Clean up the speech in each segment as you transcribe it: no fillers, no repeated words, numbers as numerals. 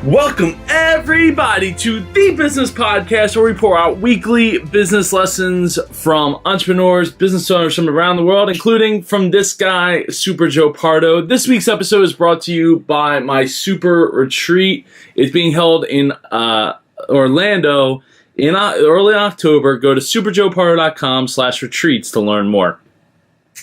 Welcome everybody to the Business Podcast, where we pour out weekly business lessons from entrepreneurs, business owners from around the world, including from this guy, Super Joe Pardo. This week's episode is brought to you by my Super Retreat. It's being held in Orlando in early October. Go to superjoepardo.com/retreats to learn more.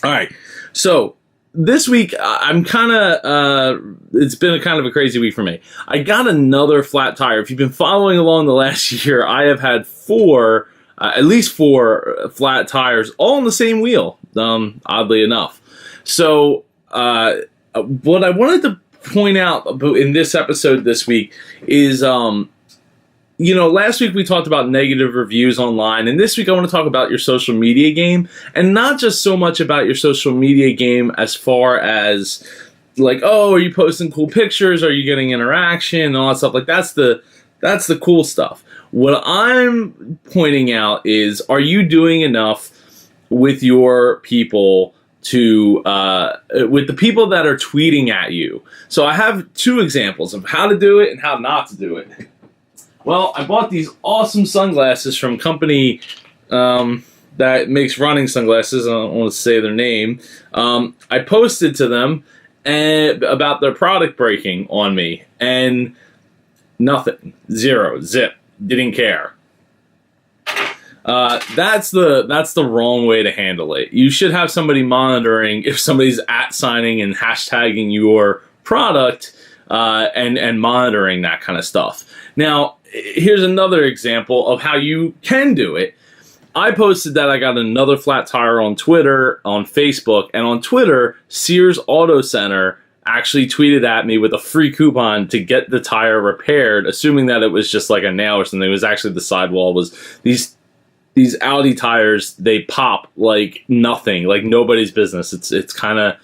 All right, so this week, I'm kind of, it's been kind of a crazy week for me. I got another flat tire. If you've been following along the last year, I have had at least four flat tires, all on the same wheel, oddly enough. So, what I wanted to point out in this episode this week is, last week we talked about negative reviews online, and this week I want to talk about your social media game, and not just so much about your social media game as far as like, oh, are you posting cool pictures? Are you getting interaction and all that stuff? Like that's the cool stuff. What I'm pointing out is, are you doing enough with your people with the people that are tweeting at you? So I have two examples of how to do it and how not to do it. Well, I bought these awesome sunglasses from a company that makes running sunglasses. I don't want to say their name. I posted to them about their product breaking on me, and nothing. Zero. Zip. Didn't care. That's the wrong way to handle it. You should have somebody monitoring if somebody's @signing and hashtagging your product and monitoring that kind of stuff. Now, here's another example of how you can do it. I posted that I got another flat tire on Twitter, on Facebook, and on Twitter, Sears Auto Center actually tweeted at me with a free coupon to get the tire repaired, assuming that it was just like a nail or something. It was actually the sidewall. Was these Audi tires, they pop like nothing, like nobody's business. It's kind of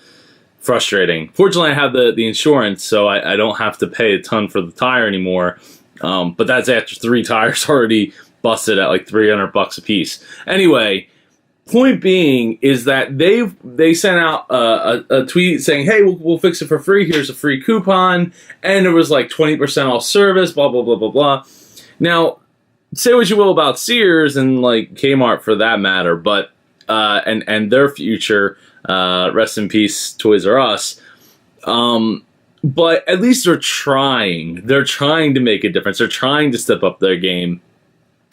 frustrating. Fortunately, I have the insurance, so I don't have to pay a ton for the tire anymore. But that's after 3 tires already busted at like $300 a piece. Anyway, point being is that they sent out a tweet saying, hey, we'll fix it for free. Here's a free coupon. And it was like 20% off service, blah, blah, blah, blah, blah. Now, say what you will about Sears and like Kmart for that matter, but and their future, rest in peace, Toys R Us. But at least they're trying. They're trying to make a difference. They're trying to step up their game.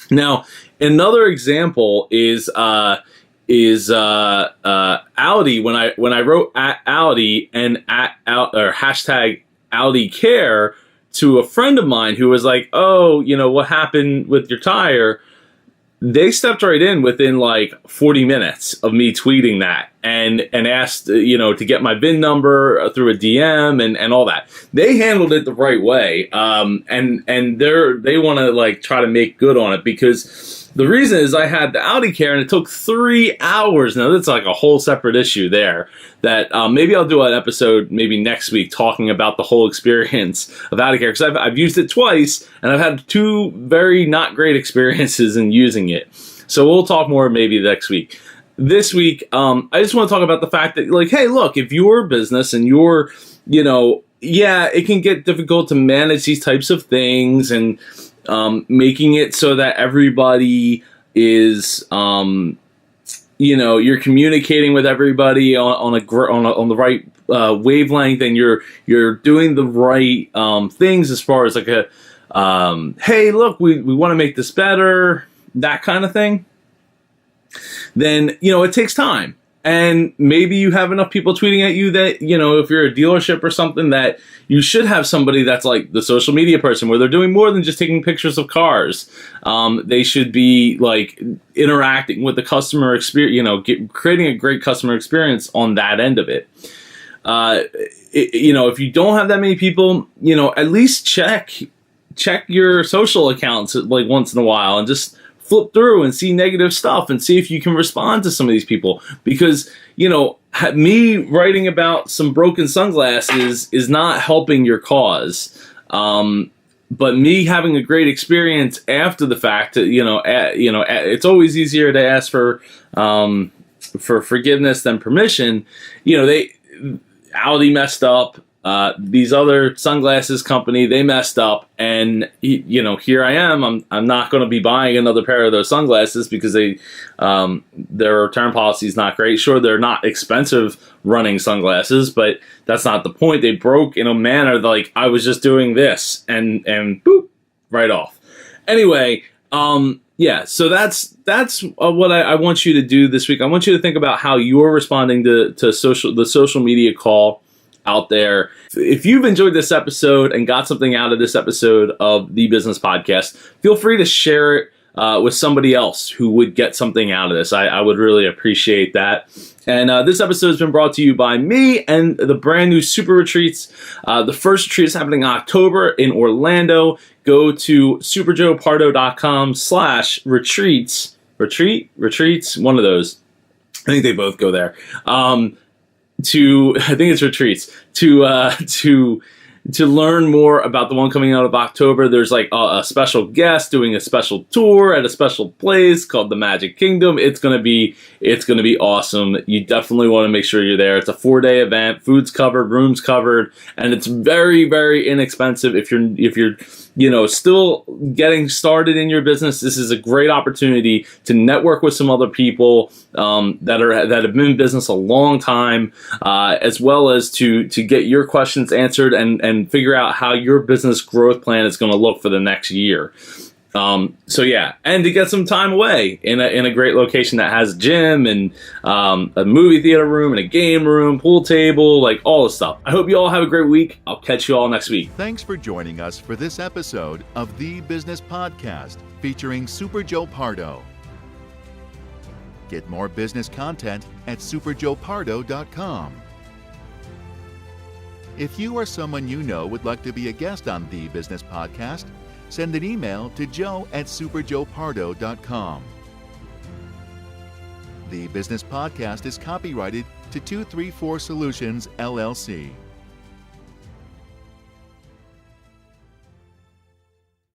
Now, another example is Audi. When I wrote at Audi and hashtag Audi Care to a friend of mine who was like, oh, what happened with your tire? They stepped right in within like 40 minutes of me tweeting that and asked, to get my VIN number through a DM and all that. They handled it the right way. And they want to like try to make good on it, because the reason is I had the Audi Care and it took 3 hours. Now that's like a whole separate issue there that maybe I'll do an episode maybe next week talking about the whole experience of Audi Care, because I've used it twice and I've had 2 very not great experiences in using it. So we'll talk more maybe next week. This week, I just want to talk about the fact that, like, hey, look, if you're a business and you're, it can get difficult to manage these types of things, and making it so that everybody is, you're communicating with everybody on the right wavelength, and you're doing the right things as far as like a hey, look, we want to make this better, that kind of thing. Then it takes time. And maybe you have enough people tweeting at you that, if you're a dealership or something, that you should have somebody that's like the social media person, where they're doing more than just taking pictures of cars. They should be like interacting with the customer experience, creating a great customer experience on that end of it. If you don't have that many people, at least check your social accounts like once in a while, and just flip through and see negative stuff and see if you can respond to some of these people. Because, me writing about some broken sunglasses is not helping your cause. But me having a great experience after the fact, it's always easier to ask for forgiveness than permission. Audi messed up. these other sunglasses company, they messed up, and here I am. I'm not going to be buying another pair of those sunglasses because their return policy is not great. Sure, they're not expensive running sunglasses, but that's not the point. They broke in a manner like I was just doing this, and boop, right off. Anyway, so that's what I want you to do this week. I want you to think about how you're responding to the social media call out there. If you've enjoyed this episode and got something out of this episode of the Business Podcast, feel free to share it with somebody else who would get something out of this. I would really appreciate that. And this episode has been brought to you by me and the brand new Super Retreats. The first retreat is happening in October in Orlando. Go to superjoepardo.com/retreats. Retreats? One of those. I think they both go there. I think it's retreats to learn more about the one coming out of October. There's like a special guest doing a special tour at a special place called the Magic Kingdom. It's gonna be awesome. You definitely want to make sure you're there. It's a 4-day event. Food's covered, rooms covered, and it's very, very inexpensive. If you're still getting started in your business, this is a great opportunity to network with some other people that have been in business a long time, as well as to get your questions answered and figure out how your business growth plan is going to look for the next year. And to get some time away in a great location that has a gym and a movie theater room and a game room, pool table, like all the stuff. I hope you all have a great week. I'll catch you all next week. Thanks for joining us for this episode of The Business Podcast featuring Super Joe Pardo. Get more business content at superjoepardo.com. If you or someone you know would like to be a guest on The Business Podcast, send an email to joe@superjoepardo.com. The Business Podcast is copyrighted to 234 Solutions, LLC.